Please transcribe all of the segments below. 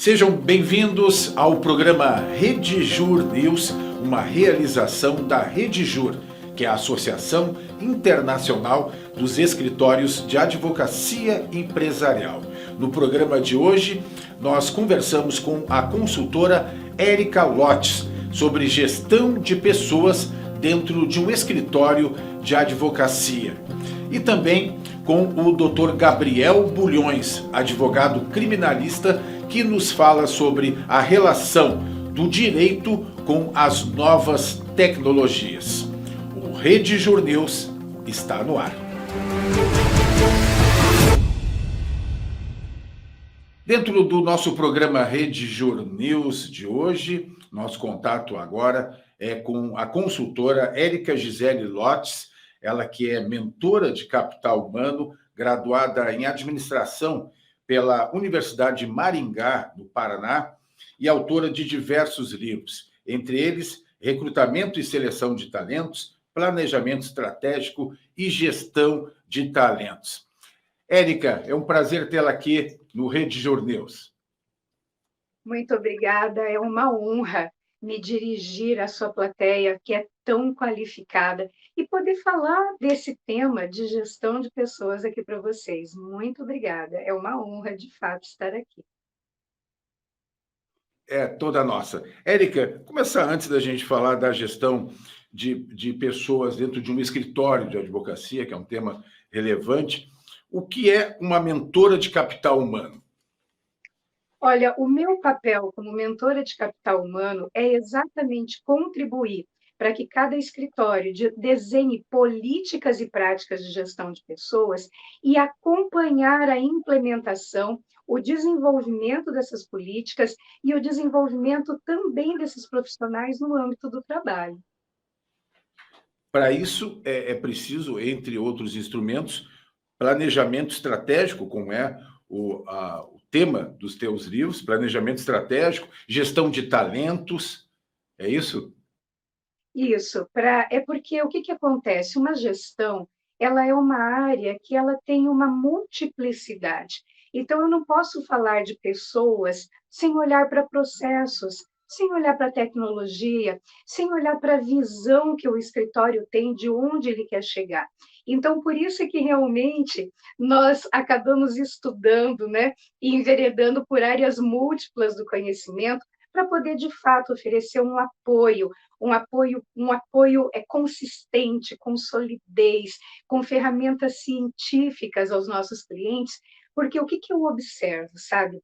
Sejam bem-vindos ao programa Redijur News, uma realização da Redijur, que é a Associação Internacional dos Escritórios de Advocacia Empresarial. No programa de hoje, nós conversamos com a consultora Érica Lotz sobre gestão de pessoas dentro de um escritório de advocacia. E também com o Dr. Gabriel Bulhões, advogado criminalista, que nos fala sobre a relação do direito com as novas tecnologias. O Redijur News está no ar. Dentro do nosso programa Redijur News de hoje, nosso contato agora é com a consultora Érica Gisele Lotz, ela que é mentora de capital humano, graduada em administração pela Universidade de Maringá, no Paraná, e autora de diversos livros, entre eles Recrutamento e Seleção de Talentos, Planejamento Estratégico e Gestão de Talentos. Érica, é um prazer tê-la aqui no Redijur News. Muito obrigada, é uma honra me dirigir à sua plateia, que é tão qualificada, e poder falar desse tema de gestão de pessoas aqui para vocês. Muito obrigada, é uma honra, de fato, estar aqui. É toda nossa. Érica, começar antes da gente falar da gestão de pessoas dentro de um escritório de advocacia, que é um tema relevante, o que é uma mentora de capital humano? Olha, o meu papel como mentora de capital humano é exatamente contribuir para que cada escritório desenhe políticas e práticas de gestão de pessoas e acompanhar a implementação, o desenvolvimento dessas políticas e o desenvolvimento também desses profissionais no âmbito do trabalho. Para isso, é preciso, entre outros instrumentos, planejamento estratégico, como é o tema dos teus livros, planejamento estratégico, gestão de talentos, é isso? Isso, é porque o que que acontece? Uma gestão, ela é uma área que ela tem uma multiplicidade. Então, eu não posso falar de pessoas sem olhar para processos, sem olhar para tecnologia, sem olhar para a visão que o escritório tem de onde ele quer chegar. Então, por isso é que realmente nós acabamos estudando, né, e enveredando por áreas múltiplas do conhecimento para poder, de fato, oferecer um apoio consistente, com solidez, com ferramentas científicas aos nossos clientes, porque o que que eu observo, sabe?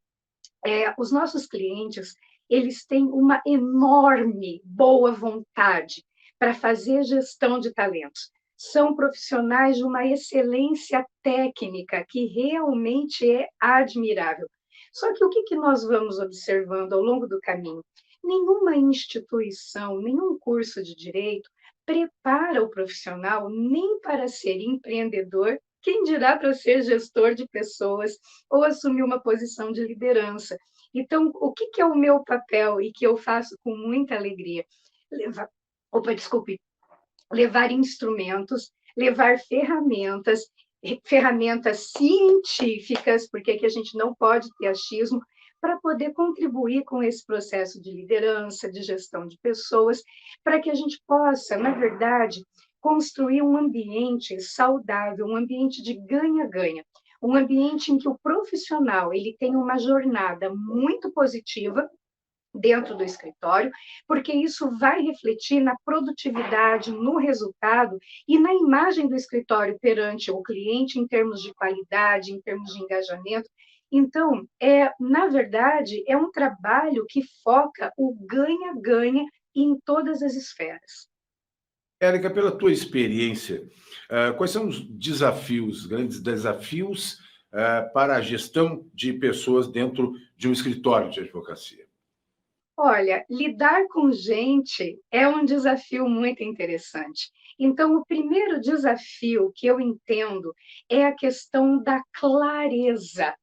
Os nossos clientes, eles têm uma enorme boa vontade para fazer gestão de talentos. São profissionais de uma excelência técnica que realmente é admirável. Só que o que que nós vamos observando ao longo do caminho? Nenhuma instituição, nenhum curso de direito prepara o profissional nem para ser empreendedor, quem dirá para ser gestor de pessoas ou assumir uma posição de liderança. Então, o que que é o meu papel e que eu faço com muita alegria? Levar, opa, desculpe, levar instrumentos, levar ferramentas científicas, porque aqui a gente não pode ter achismo, para poder contribuir com esse processo de liderança, de gestão de pessoas, para que a gente possa, na verdade, construir um ambiente saudável, um ambiente de ganha-ganha, um ambiente em que o profissional ele tem uma jornada muito positiva dentro do escritório, porque isso vai refletir na produtividade, no resultado e na imagem do escritório perante o cliente em termos de qualidade, em termos de engajamento. Então, na verdade, é um trabalho que foca o ganha-ganha em todas as esferas. Érica, pela tua experiência, quais são os desafios, grandes desafios, para a gestão de pessoas dentro de um escritório de advocacia? Olha, lidar com gente é um desafio muito interessante. Então, o primeiro desafio que eu entendo é a questão da clareza.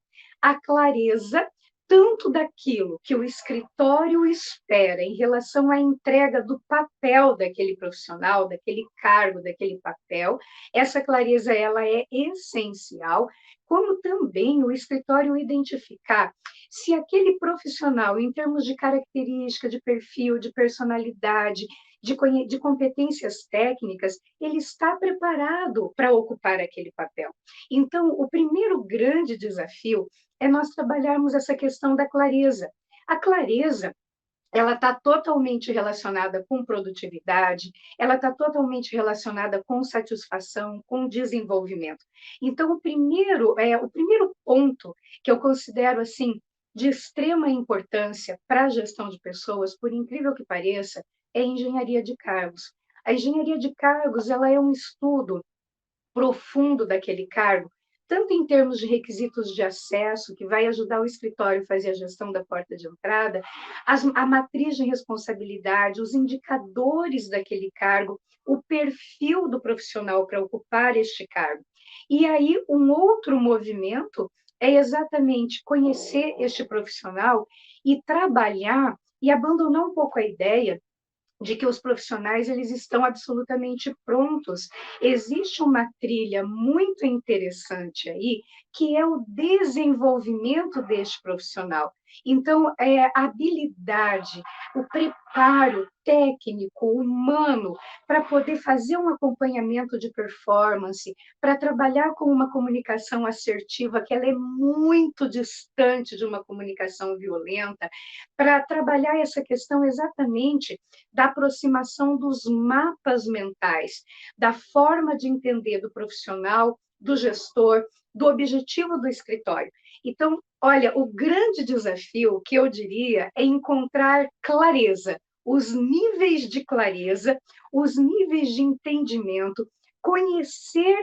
A clareza tanto daquilo que o escritório espera em relação à entrega do papel daquele profissional, daquele cargo, daquele papel. Essa clareza ela é essencial, como também o escritório identificar se aquele profissional, em termos de característica, de perfil, de personalidade, de competências técnicas, ele está preparado para ocupar aquele papel. Então, o primeiro grande desafio é nós trabalharmos essa questão da clareza. A clareza, ela está totalmente relacionada com produtividade, ela está totalmente relacionada com satisfação, com desenvolvimento. Então, o primeiro ponto que eu considero assim de extrema importância para a gestão de pessoas, por incrível que pareça, é a engenharia de cargos. A engenharia de cargos, ela é um estudo profundo daquele cargo, tanto em termos de requisitos de acesso, que vai ajudar o escritório a fazer a gestão da porta de entrada, a matriz de responsabilidade, os indicadores daquele cargo, o perfil do profissional para ocupar este cargo. E aí, um outro movimento é exatamente conhecer este profissional e trabalhar e abandonar um pouco a ideia de que os profissionais eles estão absolutamente prontos. Existe uma trilha muito interessante aí, que é o desenvolvimento deste profissional. Então, a habilidade, o preparo técnico, humano, para poder fazer um acompanhamento de performance, para trabalhar com uma comunicação assertiva, que ela é muito distante de uma comunicação violenta, para trabalhar essa questão exatamente da aproximação dos mapas mentais, da forma de entender do profissional, do gestor, do objetivo do escritório. Então, olha, o grande desafio que eu diria é encontrar clareza, os níveis de clareza, os níveis de entendimento, conhecer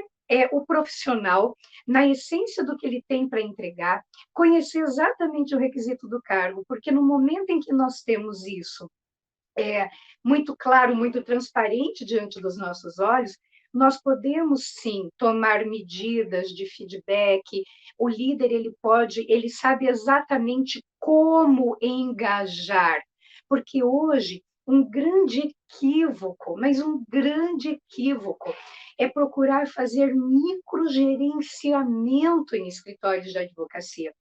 o profissional na essência do que ele tem para entregar, conhecer exatamente o requisito do cargo, porque no momento em que nós temos isso muito claro, muito transparente diante dos nossos olhos, nós podemos sim tomar medidas de feedback. O líder ele sabe exatamente como engajar, porque hoje um grande equívoco, mas um grande equívoco, é procurar fazer microgerenciamento em escritórios de advocacia.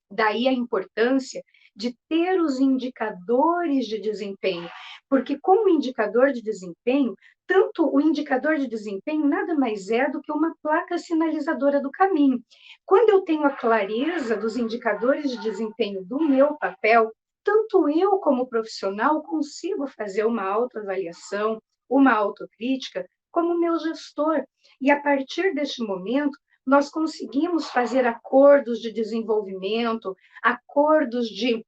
Daí a importância de ter os indicadores de desempenho, porque como indicador de desempenho, tanto o indicador de desempenho nada mais é do que uma placa sinalizadora do caminho. Quando eu tenho a clareza dos indicadores de desempenho do meu papel, tanto eu como profissional consigo fazer uma autoavaliação, uma autocrítica, como o meu gestor. E a partir deste momento, nós conseguimos fazer acordos de desenvolvimento, acordos de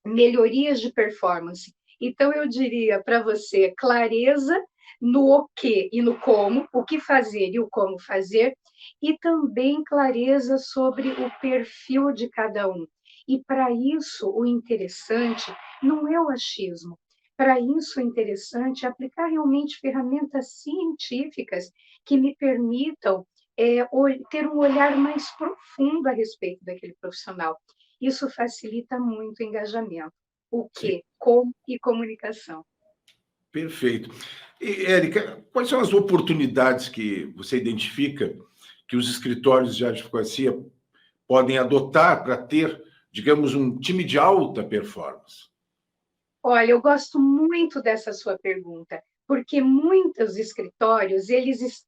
melhorias de performance. Então, eu diria para você clareza no o que e no como, o que fazer e o como fazer, e também clareza sobre o perfil de cada um. E para isso, o interessante não é o achismo. Para isso, o interessante é aplicar realmente ferramentas científicas que me permitam ter um olhar mais profundo a respeito daquele profissional. Isso facilita muito o engajamento. O Sim, que, como e comunicação. perfeito. E, Érica, quais são as oportunidades que você identifica que os escritórios de advocacia podem adotar para ter, digamos, um time de alta performance? Olha, eu gosto muito dessa sua pergunta, porque muitos escritórios, eles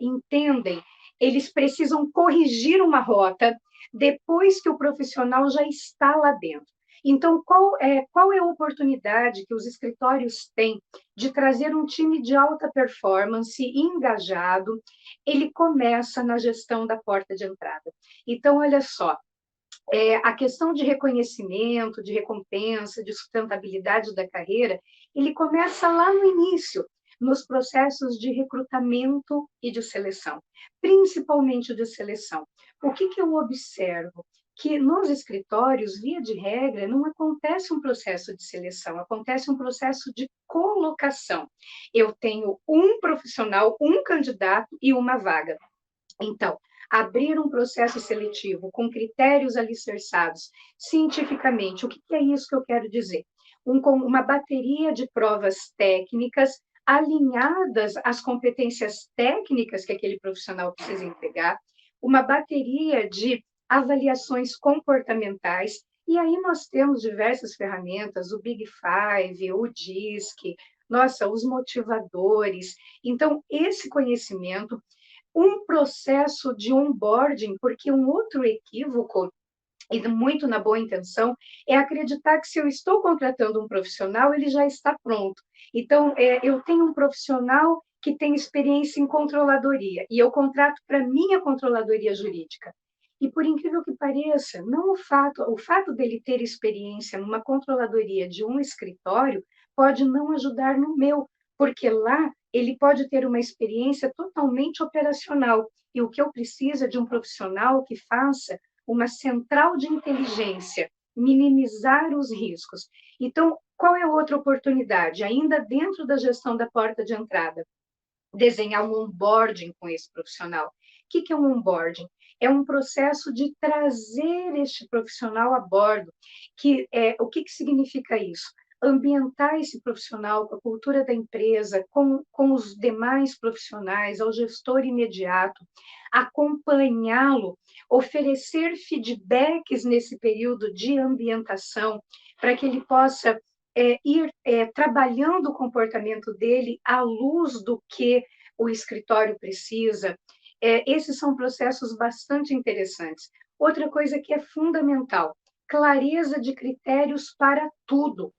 entendem, eles precisam corrigir uma rota depois que o profissional já está lá dentro. Então, qual é a oportunidade que os escritórios têm de trazer um time de alta performance engajado? Ele começa na gestão da porta de entrada. Então, olha só, a questão de reconhecimento, de recompensa, de sustentabilidade da carreira, ele começa lá no início, nos processos de recrutamento e de seleção, principalmente de seleção. O que eu observo? Que nos escritórios, via de regra, não acontece um processo de seleção, acontece um processo de colocação. Eu tenho um profissional, um candidato e uma vaga. Então, abrir um processo seletivo com critérios alicerçados cientificamente. O que é isso que eu quero dizer? Uma bateria de provas técnicas alinhadas às competências técnicas que aquele profissional precisa entregar, uma bateria de avaliações comportamentais, e aí nós temos diversas ferramentas, o Big Five, o DISC, nossa, os motivadores. Então, esse conhecimento, um processo de onboarding, porque um outro equívoco, e muito na boa intenção, é acreditar que se eu estou contratando um profissional, ele já está pronto. Então, eu tenho um profissional que tem experiência em controladoria, e eu contrato para minha controladoria jurídica. E por incrível que pareça, não o fato dele ter experiência numa controladoria de um escritório pode não ajudar no meu, porque lá ele pode ter uma experiência totalmente operacional. E o que eu preciso é de um profissional que faça uma central de inteligência, minimizar os riscos. Então, qual é a outra oportunidade? Ainda dentro da gestão da porta de entrada, desenhar um onboarding com esse profissional. O que é um onboarding? É um processo de trazer este profissional a bordo. O que significa isso? Ambientar esse profissional com a cultura da empresa, com os demais profissionais, ao gestor imediato, acompanhá-lo, oferecer feedbacks nesse período de ambientação, para que ele possa ir trabalhando o comportamento dele à luz do que o escritório precisa. Esses são processos bastante interessantes. Outra coisa que é fundamental, clareza de critérios para tudo.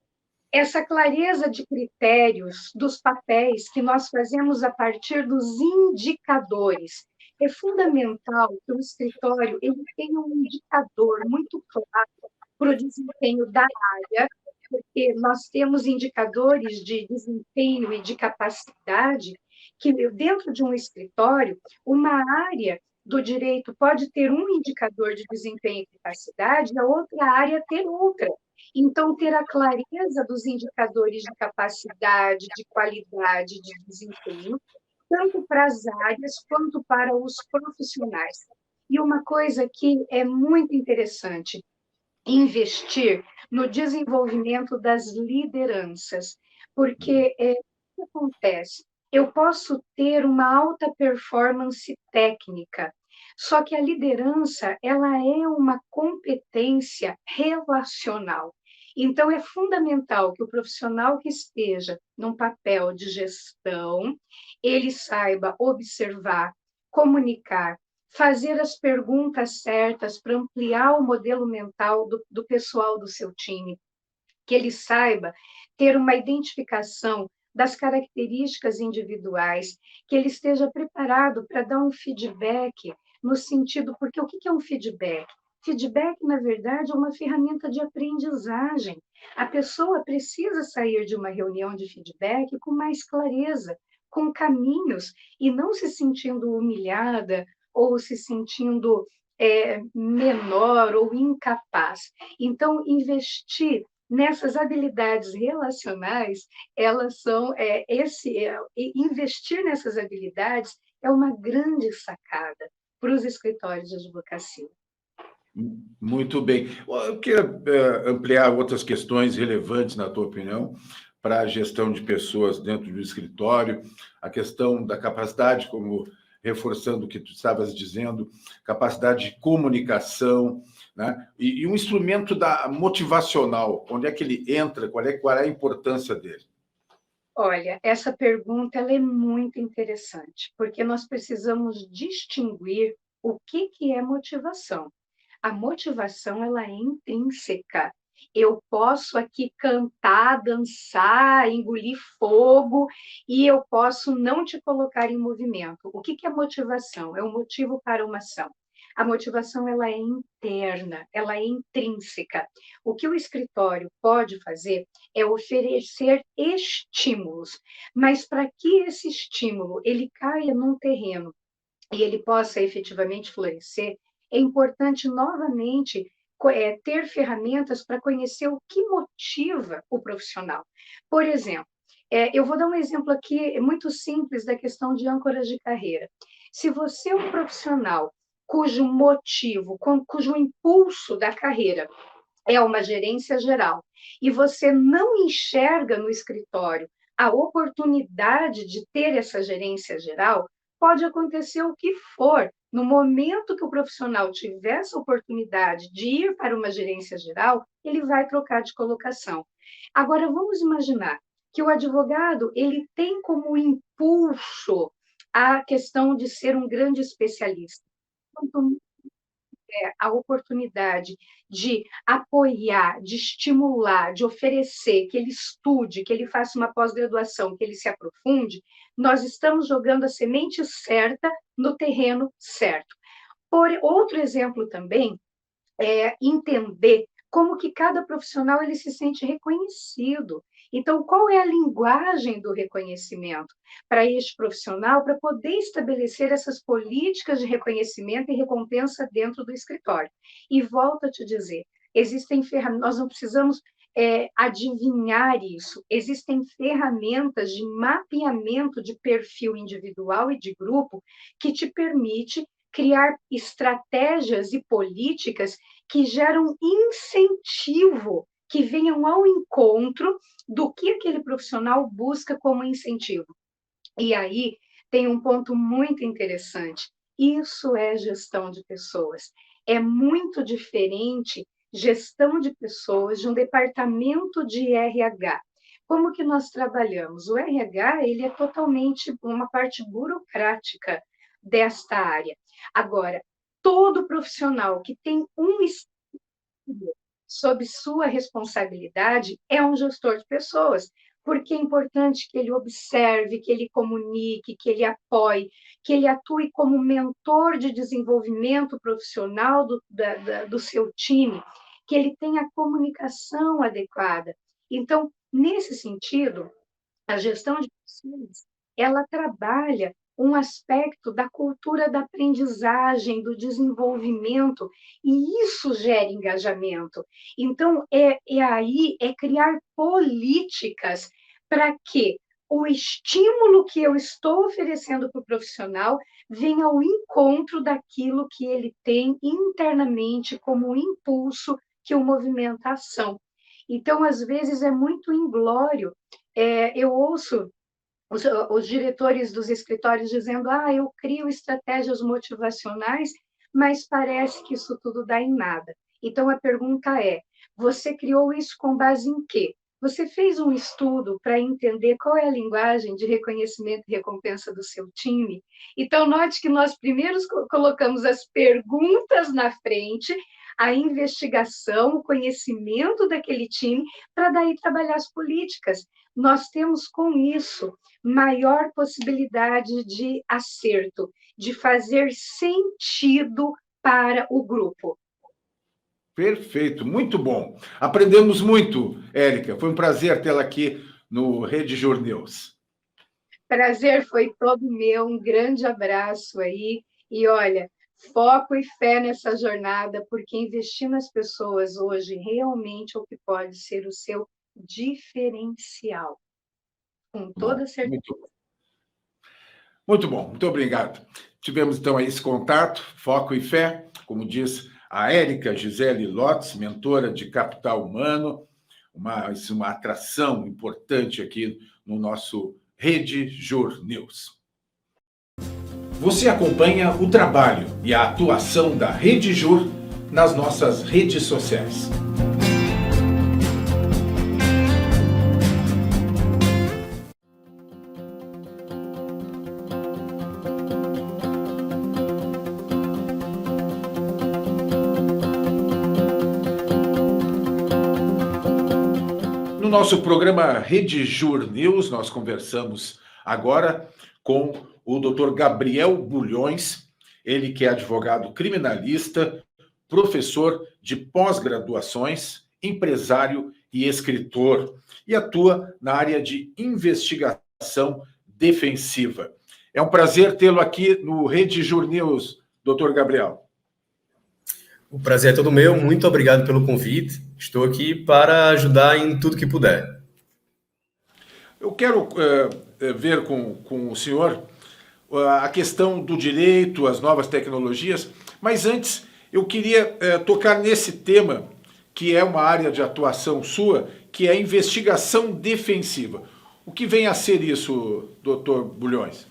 Essa clareza de critérios dos papéis que nós fazemos a partir dos indicadores. É fundamental que o escritório ele tenha um indicador muito claro para o desempenho da área, porque nós temos indicadores de desempenho e de capacidade que, dentro de um escritório, uma área do direito pode ter um indicador de desempenho e capacidade, e a outra área ter outra. Então, ter a clareza dos indicadores de capacidade, de qualidade, de desempenho, tanto para as áreas quanto para os profissionais. E uma coisa que é muito interessante, investir no desenvolvimento das lideranças, porque o que acontece? Eu posso ter uma alta performance técnica, só que a liderança ela é uma competência relacional. Então, é fundamental que o profissional que esteja num papel de gestão, ele saiba observar, comunicar, fazer as perguntas certas para ampliar o modelo mental do pessoal do seu time, que ele saiba ter uma identificação das características individuais, que ele esteja preparado para dar um feedback no sentido, porque o que é um feedback? Feedback, na verdade, é uma ferramenta de aprendizagem. A pessoa precisa sair de uma reunião de feedback com mais clareza, com caminhos, e não se sentindo humilhada ou se sentindo menor ou incapaz. Então, investir nessas habilidades relacionais, elas são investir nessas habilidades é uma grande sacada para os escritórios de advocacia. Muito bem. Eu queria ampliar outras questões relevantes, na tua opinião, para a gestão de pessoas dentro do escritório, a questão da capacidade, como reforçando o que tu estavas dizendo, capacidade de comunicação, né? E um instrumento motivacional, onde é que ele entra, qual é a importância dele? Olha, essa pergunta ela é muito interessante, porque nós precisamos distinguir o que é motivação. A motivação ela é intrínseca. Eu posso aqui cantar, dançar, engolir fogo, e eu posso não te colocar em movimento. O que é motivação? É um motivo para uma ação. A motivação ela é interna, ela é intrínseca. O que o escritório pode fazer é oferecer estímulos, mas para que esse estímulo ele caia num terreno e ele possa efetivamente florescer, é importante novamente ter ferramentas para conhecer o que motiva o profissional. Por exemplo, eu vou dar um exemplo aqui muito simples da questão de âncoras de carreira. Se você é um profissional cujo motivo, cujo impulso da carreira é uma gerência geral, e você não enxerga no escritório a oportunidade de ter essa gerência geral, pode acontecer o que for. No momento que o profissional tiver essa oportunidade de ir para uma gerência geral, ele vai trocar de colocação. Agora, vamos imaginar que o advogado ele tem como impulso a questão de ser um grande especialista. Quanto a oportunidade de apoiar, de estimular, de oferecer que ele estude, que ele faça uma pós-graduação, que ele se aprofunde, nós estamos jogando a semente certa no terreno certo. Outro exemplo também é entender como que cada profissional ele se sente reconhecido. Então, qual é a linguagem do reconhecimento para este profissional para poder estabelecer essas políticas de reconhecimento e recompensa dentro do escritório? E volto a te dizer, existem ferramentas, nós não precisamos adivinhar isso. Existem ferramentas de mapeamento de perfil individual e de grupo que te permite criar estratégias e políticas que geram incentivo, que venham ao encontro do que aquele profissional busca como incentivo. E aí tem um ponto muito interessante. Isso é gestão de pessoas. É muito diferente gestão de pessoas de um departamento de RH. Como que nós trabalhamos? O RH, ele é totalmente uma parte burocrática desta área. Agora, todo profissional que tem um estudo sob sua responsabilidade é um gestor de pessoas, porque é importante que ele observe, que ele comunique, que ele apoie, que ele atue como mentor de desenvolvimento profissional do seu time, que ele tenha a comunicação adequada. Então, nesse sentido, a gestão de pessoas, ela trabalha um aspecto da cultura da aprendizagem, do desenvolvimento, e isso gera engajamento. Então, é criar políticas para que o estímulo que eu estou oferecendo para o profissional venha ao encontro daquilo que ele tem internamente como impulso que o movimenta a ação. Então, às vezes, é muito inglório. Eu ouço os diretores dos escritórios dizendo: eu crio estratégias motivacionais, mas parece que isso tudo dá em nada. Então, a pergunta é: você criou isso com base em quê? Você fez um estudo para entender qual é a linguagem de reconhecimento e recompensa do seu time? Então, note que nós primeiro colocamos as perguntas na frente, a investigação, o conhecimento daquele time, para daí trabalhar as políticas. Nós temos com isso maior possibilidade de acerto, de fazer sentido para o grupo. Perfeito, muito bom. Aprendemos muito, Érica. Foi um prazer tê-la aqui no Rede Jur News. Prazer foi todo meu, um grande abraço aí. E olha, foco e fé nessa jornada, porque investir nas pessoas hoje realmente é o que pode ser o seu diferencial. Com toda certeza. Muito bom, muito obrigado. Tivemos então aí esse contato, foco e fé, como diz a Érica Gisele Lotz, mentora de capital humano, uma atração importante aqui no nosso Rede Jur News. Você acompanha o trabalho e a atuação da Rede Jur nas nossas redes sociais. No nosso programa Rede Jur News, nós conversamos agora com o Dr. Gabriel Bulhões, ele que é advogado criminalista, professor de pós-graduações, empresário e escritor, e atua na área de investigação defensiva. É um prazer tê-lo aqui no Rede Jur News, Dr. Gabriel. O prazer é todo meu, muito obrigado pelo convite. Estou aqui para ajudar em tudo que puder. Eu quero ver com o senhor a questão do direito, as novas tecnologias, mas antes eu queria tocar nesse tema que é uma área de atuação sua, que é a investigação defensiva. O que vem a ser isso, doutor Bulhões?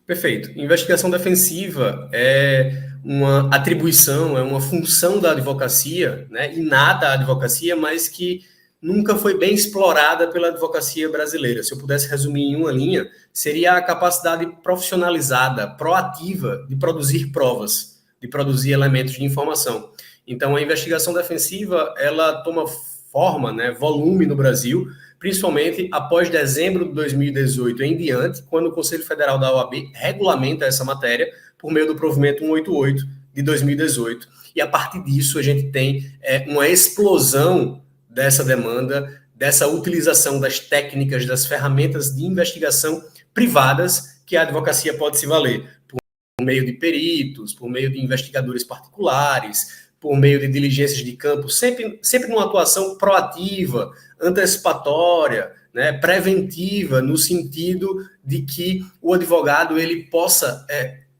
Perfeito. Investigação defensiva é uma atribuição, é uma função da advocacia, né, inata à advocacia, mas que nunca foi bem explorada pela advocacia brasileira. Se eu pudesse resumir em uma linha, seria a capacidade profissionalizada, proativa, de produzir provas, de produzir elementos de informação. Então, a investigação defensiva, ela toma forma, né, volume no Brasil, principalmente após dezembro de 2018 em diante, quando o Conselho Federal da OAB regulamenta essa matéria por meio do provimento 188 de 2018. E a partir disso, a gente tem uma explosão dessa demanda, dessa utilização das técnicas, das ferramentas de investigação privadas que a advocacia pode se valer, por meio de peritos, por meio de investigadores particulares, por meio de diligências de campo, sempre numa atuação proativa, antecipatória, né, preventiva, no sentido de que o advogado ele possa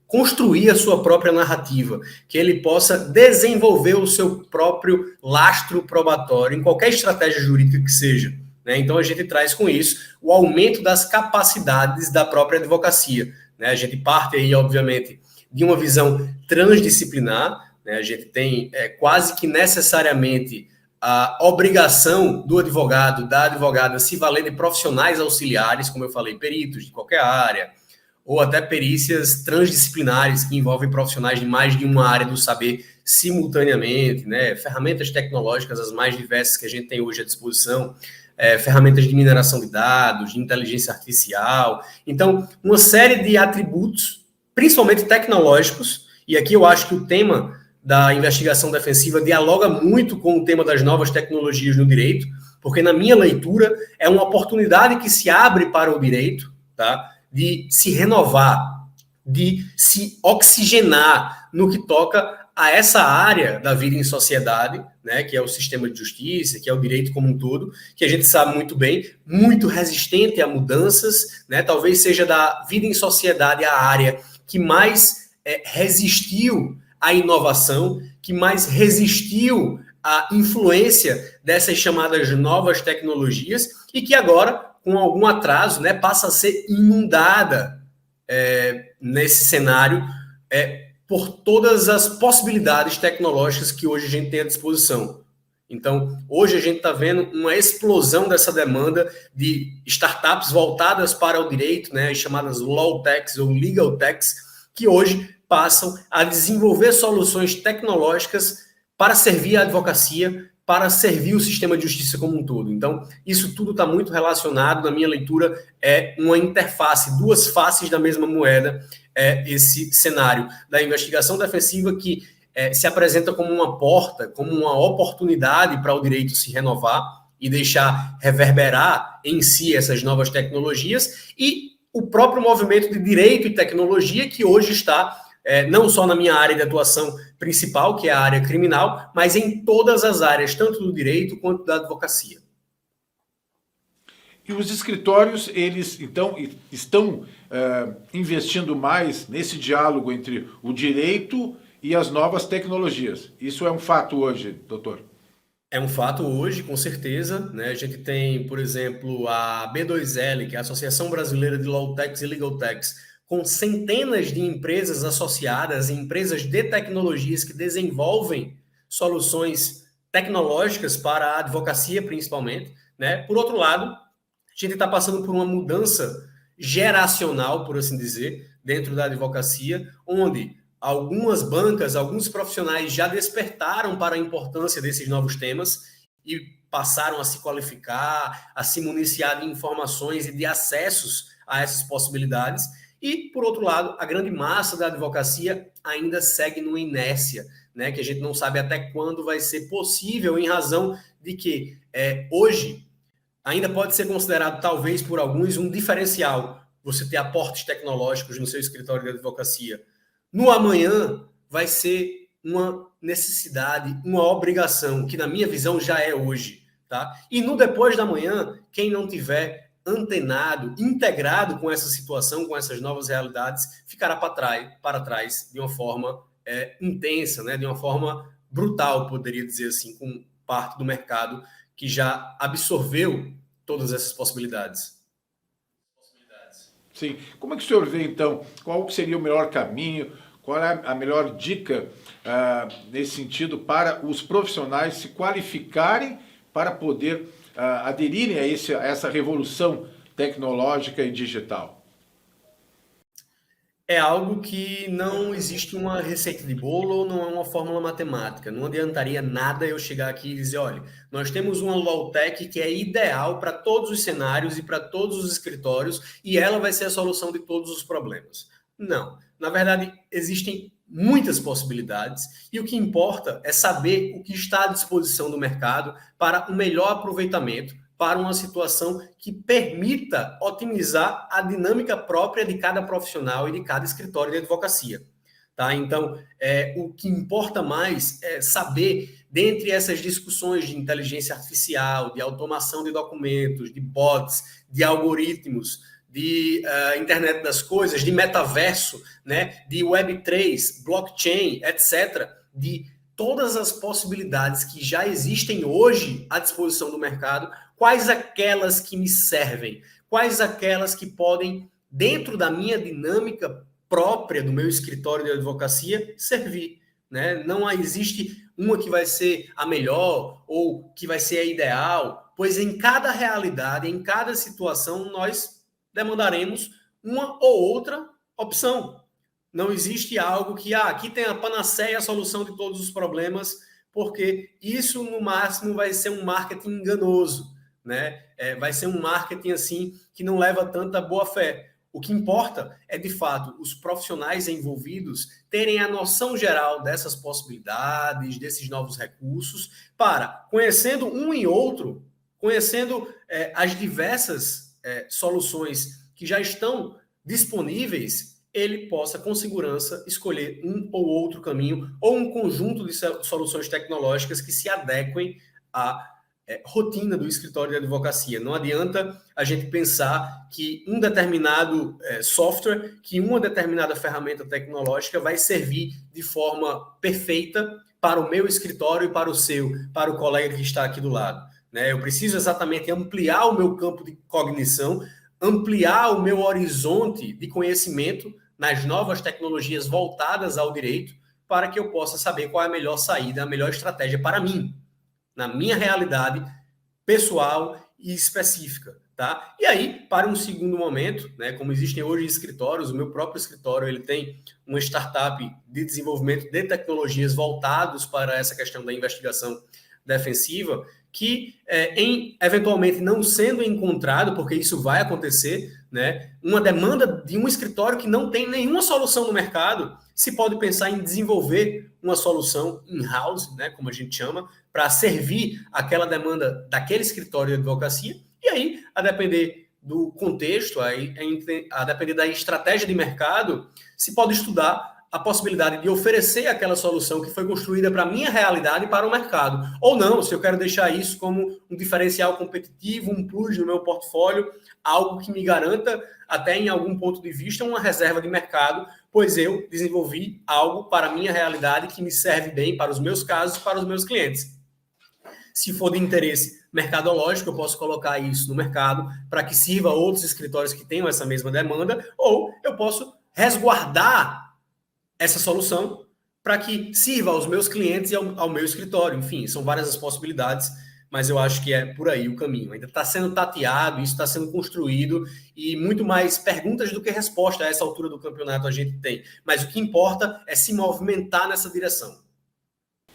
construir a sua própria narrativa, que ele possa desenvolver o seu próprio lastro probatório em qualquer estratégia jurídica que seja. Né? Então, a gente traz com isso o aumento das capacidades da própria advocacia. Né? A gente parte aí, obviamente, de uma visão transdisciplinar. A gente tem quase que necessariamente a obrigação do advogado, da advogada, se valer de profissionais auxiliares, como eu falei, peritos de qualquer área, ou até perícias transdisciplinares que envolvem profissionais de mais de uma área do saber simultaneamente, né? Ferramentas tecnológicas as mais diversas que a gente tem hoje à disposição, ferramentas de mineração de dados, de inteligência artificial. Então, uma série de atributos, principalmente tecnológicos, e aqui eu acho que o tema da investigação defensiva dialoga muito com o tema das novas tecnologias no direito, porque na minha leitura é uma oportunidade que se abre para o direito, tá? De se renovar, de se oxigenar no que toca a essa área da vida em sociedade, né, que é o sistema de justiça, que é o direito como um todo, que a gente sabe muito bem, muito resistente a mudanças, né, talvez seja da vida em sociedade a área que mais resistiu à inovação, que mais resistiu à influência dessas chamadas novas tecnologias e que agora, com algum atraso, né, passa a ser inundada nesse cenário por todas as possibilidades tecnológicas que hoje a gente tem à disposição. Então, hoje a gente está vendo uma explosão dessa demanda de startups voltadas para o direito, né, as chamadas law techs ou legal techs, que hoje passam a desenvolver soluções tecnológicas para servir a advocacia, para servir o sistema de justiça como um todo. Então, isso tudo está muito relacionado, na minha leitura, é uma interface, duas faces da mesma moeda, esse cenário da investigação defensiva que se apresenta como uma porta, como uma oportunidade para o direito se renovar e deixar reverberar em si essas novas tecnologias, e o próprio movimento de direito e tecnologia que hoje está não só na minha área de atuação principal, que é a área criminal, mas em todas as áreas, tanto do direito quanto da advocacia. E os escritórios, eles, então, estão investindo mais nesse diálogo entre o direito e as novas tecnologias. Isso é um fato hoje, doutor? É um fato hoje, com certeza. Né? A gente tem, por exemplo, a B2L, que é a Associação Brasileira de Law Techs e Legal Techs, com centenas de empresas associadas, empresas de tecnologias que desenvolvem soluções tecnológicas para a advocacia, principalmente. Né? Por outro lado, a gente está passando por uma mudança geracional, por assim dizer, dentro da advocacia, onde algumas bancas, alguns profissionais já despertaram para a importância desses novos temas e passaram a se qualificar, a se municiar de informações e de acessos a essas possibilidades. E, por outro lado, a grande massa da advocacia ainda segue numa inércia, né, que a gente não sabe até quando vai ser possível, em razão de que hoje ainda pode ser considerado, talvez por alguns, um diferencial você ter aportes tecnológicos no seu escritório de advocacia. No amanhã vai ser uma necessidade, uma obrigação, que na minha visão já é hoje. Tá? E no depois da manhã, quem não tiver antenado, integrado com essa situação, com essas novas realidades, ficará para trás de uma forma intensa, né? De uma forma brutal, poderia dizer assim, com parte do mercado que já absorveu todas essas possibilidades. Sim. Como é que o senhor vê, então, qual seria o melhor caminho, qual é a melhor dica nesse sentido para os profissionais se qualificarem para poder aderirem a essa revolução tecnológica e digital? É algo que não existe uma receita de bolo ou não é uma fórmula matemática. Não adiantaria nada eu chegar aqui e dizer, olha, nós temos uma low-tech que é ideal para todos os cenários e para todos os escritórios e ela vai ser a solução de todos os problemas. Não. Na verdade, existem muitas possibilidades e o que importa é saber o que está à disposição do mercado para um melhor aproveitamento, para uma situação que permita otimizar a dinâmica própria de cada profissional e de cada escritório de advocacia. Tá? Então, o que importa mais é saber, dentre essas discussões de inteligência artificial, de automação de documentos, de bots, de algoritmos, de internet das coisas, de metaverso, né, de Web3, blockchain, etc., de todas as possibilidades que já existem hoje à disposição do mercado, quais aquelas que me servem, quais aquelas que podem, dentro da minha dinâmica própria do meu escritório de advocacia, servir. Né? Não existe uma que vai ser a melhor ou que vai ser a ideal, pois em cada realidade, em cada situação, nós demandaremos uma ou outra opção. Não existe algo que, aqui tem a panaceia, a solução de todos os problemas, porque isso, no máximo, vai ser um marketing enganoso, né? Vai ser um marketing, assim, que não leva tanta boa-fé. O que importa é, de fato, os profissionais envolvidos terem a noção geral dessas possibilidades, desses novos recursos, para, conhecendo um e outro, conhecendo as diversas soluções que já estão disponíveis, ele possa, com segurança, escolher um ou outro caminho ou um conjunto de soluções tecnológicas que se adequem à rotina do escritório de advocacia. Não adianta a gente pensar que um determinado software, que uma determinada ferramenta tecnológica vai servir de forma perfeita para o meu escritório e para o seu, para o colega que está aqui do lado. Né? Eu preciso exatamente ampliar o meu campo de cognição, ampliar o meu horizonte de conhecimento nas novas tecnologias voltadas ao direito, para que eu possa saber qual é a melhor saída, a melhor estratégia para mim, na minha realidade pessoal e específica. Tá? E aí, para um segundo momento, né, como existem hoje escritórios, o meu próprio escritório ele tem uma startup de desenvolvimento de tecnologias voltados para essa questão da investigação defensiva, que eventualmente não sendo encontrado, porque isso vai acontecer, né, uma demanda de um escritório que não tem nenhuma solução no mercado, se pode pensar em desenvolver uma solução in-house, né, como a gente chama, para servir aquela demanda daquele escritório de advocacia, e aí, a depender do contexto, a depender da estratégia de mercado, se pode estudar a possibilidade de oferecer aquela solução que foi construída para a minha realidade e para o mercado. Ou não, se eu quero deixar isso como um diferencial competitivo, um plus no meu portfólio, algo que me garanta, até em algum ponto de vista, uma reserva de mercado, pois eu desenvolvi algo para a minha realidade que me serve bem para os meus casos e para os meus clientes. Se for de interesse mercadológico, eu posso colocar isso no mercado para que sirva a outros escritórios que tenham essa mesma demanda, ou eu posso resguardar essa solução para que sirva aos meus clientes e ao meu escritório. Enfim, são várias as possibilidades, mas eu acho que é por aí o caminho. Ainda está sendo tateado, isso está sendo construído e muito mais perguntas do que resposta a essa altura do campeonato a gente tem. Mas o que importa é se movimentar nessa direção.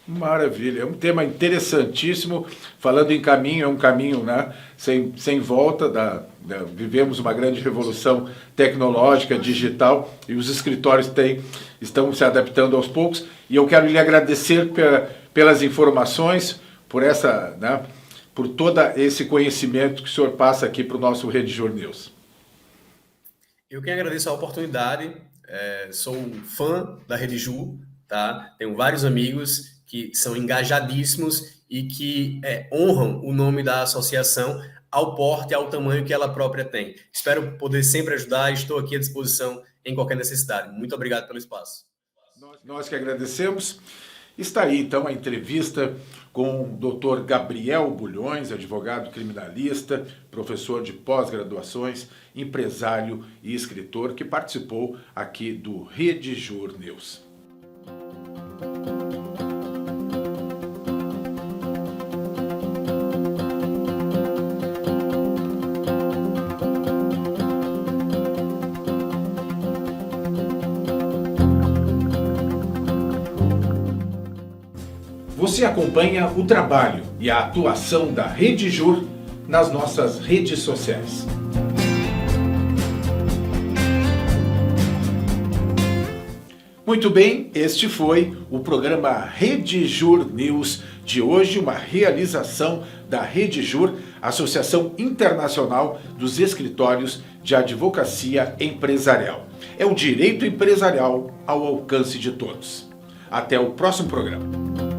Maravilha, é um tema interessantíssimo. Falando em caminho, é um caminho, né, sem volta. Vivemos uma grande revolução tecnológica, digital, e os escritórios estão se adaptando aos poucos. E eu quero lhe agradecer pelas informações, por todo esse conhecimento que o senhor passa aqui para o nosso Redjur News. Eu que agradeço a oportunidade. Sou um fã da Redjur, tá? Tenho vários amigos que são engajadíssimos e que honram o nome da associação ao porte, ao tamanho que ela própria tem. Espero poder sempre ajudar e estou aqui à disposição em qualquer necessidade. Muito obrigado pelo espaço. Nós que agradecemos. Está aí, então, a entrevista com o Dr. Gabriel Bulhões, advogado criminalista, professor de pós-graduações, empresário e escritor, que participou aqui do RedeJur News. Você acompanha o trabalho e a atuação da RedeJur nas nossas redes sociais. Muito bem, este foi o programa RedeJur News de hoje, uma realização da RedeJur, Associação Internacional dos Escritórios de Advocacia Empresarial. É o direito empresarial ao alcance de todos. Até o próximo programa.